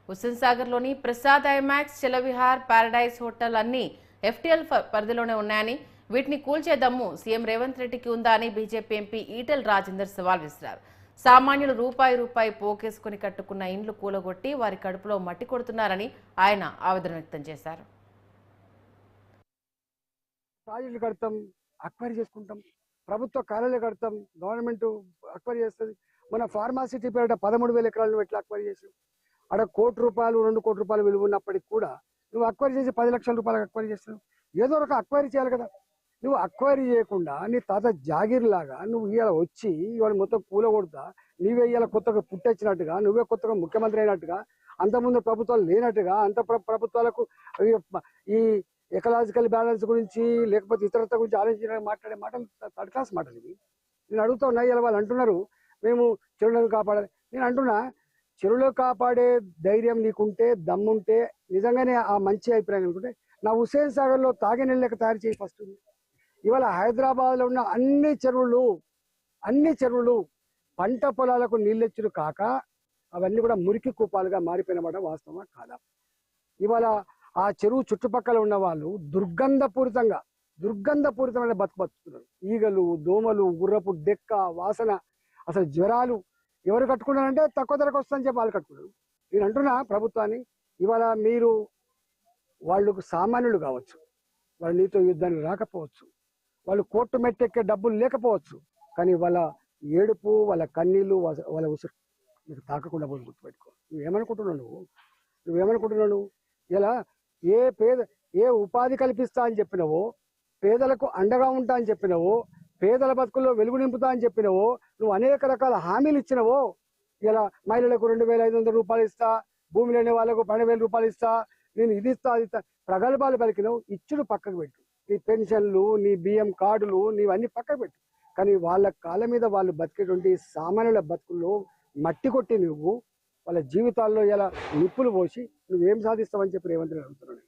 హుస్సేన్ సాగర్లోని Prasad IMAX, Jalavihar, Paradise hotel అన్ని FTL పరిధిలోనే ఉన్నాయని, వీటిని కూల్చేదమ్ము సీఎం రేవంత్ రెడ్డికి ఉందా అని బీజేపీ ఎంపీ ఈటెల రాజేందర్ సవాల్ విసిరారు. సామాన్యులు రూపాయి పోకేసుకుని కట్టుకున్న ఇండ్లు కూలగొట్టి వారి కడుపులో మట్టి కొడుతున్నారని ఆయన ఆవేదన వ్యక్తం చేశారు. ప్రాజెక్టులు కడతాం, అక్వైరీ చేసుకుంటాం, ప్రభుత్వ కార్యాలయాలు కడతాం, గవర్నమెంట్ అక్వైరీ చేస్తుంది. మన ఫార్మాసిటీ పేరిట 13,000 ఎకరాలను ఎట్లా అక్వైరీ చేసాం? అక్కడ ₹1 కోటి, ₹2 కోట్ల విలువ ఉన్నప్పటికీ కూడా నువ్వు అక్వైరీ చేసి 10 లక్షల రూపాయలకు అక్వైరీ చేస్తున్నావు. ఏదో ఒక అక్వైరీ చేయాలి కదా. నువ్వు అక్వైరీ చేయకుండా నీ తాత జాగీర్ లాగా నువ్వు ఇవాళ వచ్చి ఇవాళ మొత్తం కూలగొడతా, నీవే ఇవాళ కొత్తగా పుట్టొచ్చినట్టుగా, నువ్వే కొత్తగా ముఖ్యమంత్రి అయినట్టుగా, అంతకుముందు ప్రభుత్వాలు లేనట్టుగా, ప్రభుత్వాలకు ఈ ఎకలాజికల్ బ్యాలెన్స్ గురించి లేకపోతే ఇతరత్వ గురించి ఆలోచించడానికి మాట్లాడే మాటలు థర్డ్ క్లాస్ మాటలు ఇవి. నేను అడుగుతా ఉన్నా, ఇలా వాళ్ళు అంటున్నారు మేము చెరువులను కాపాడాలి. నేను అంటున్నా, చెరువులు కాపాడే ధైర్యం నీకుంటే, దమ్ముంటే, నిజంగానే ఆ మంచి అభిప్రాయం అనుకుంటే నా హుస్సేన్ సాగర్లో తాగే నీళ్ళకి తయారు చేయి ఫస్ట్. ఇవాళ హైదరాబాద్లో ఉన్న అన్ని చెరువులు పంట పొలాలకు నీళ్ళెచ్చులు కాక అవన్నీ కూడా మురికి కూపాలుగా మారిపోయినమాట వాస్తవమా కాదా? ఇవాళ ఆ చెరువు చుట్టుపక్కల ఉన్న వాళ్ళు దుర్గంధపూరితమైన బతుకుతున్నారు. ఈగలు, దోమలు, గుర్రపు డెక్క వాసన, అసలు జ్వరాలు. ఎవరు కట్టుకున్నారంటే తక్కువ ధరకు వస్తుందని చెప్పి వాళ్ళు కట్టుకున్నారు. నేను అంటున్నా ప్రభుత్వాన్ని, ఇవాళ మీరు వాళ్ళకు సామాన్యులు కావచ్చు, వాళ్ళు నీతో యుద్ధానికి రాకపోవచ్చు, వాళ్ళు కోర్టు మెట్టెక్కే డబ్బులు లేకపోవచ్చు, కానీ వాళ్ళ ఏడుపు, వాళ్ళ కన్నీళ్ళు, వాళ్ళ ఉసురు మీకు తాకకుండా పోయి గుర్తుపెట్టుకో. నువ్వేమనుకుంటున్నావు? ఇలా ఏ ఉపాధి కల్పిస్తా అని చెప్పినవో, పేదలకు అండగా ఉంటా అని చెప్పినవో, పేదల బతుకుల్లో వెలుగు నింపుతా అని చెప్పినవో, నువ్వు అనేక రకాల హామీలు ఇచ్చినవో. ఇలా మహిళలకు 2,500 రూపాయలు ఇస్తా, భూమి లేని వాళ్ళకు 12,000 రూపాయలు ఇస్తా, నేను ఇది ఇస్తా, అది ఇస్తా, ప్రగల్భాలు పలికినవు. ఇచ్చుడు పక్కకు పెట్టు. నీ పెన్షన్లు, నీ బియ్యం కార్డులు, నీవన్నీ పక్కకు పెట్టు. కానీ వాళ్ళ కాళ్ళ మీద వాళ్ళు బతికేటువంటి సామాన్యుల బతుకుల్లో మట్టి కొట్టి నువ్వు వాళ్ళ జీవితాల్లో ఇలా నిప్పులు పోసి నువ్వేం సాధిస్తావని చెప్పి రేవంత్ రెడ్డి అడుగుతున్నాను.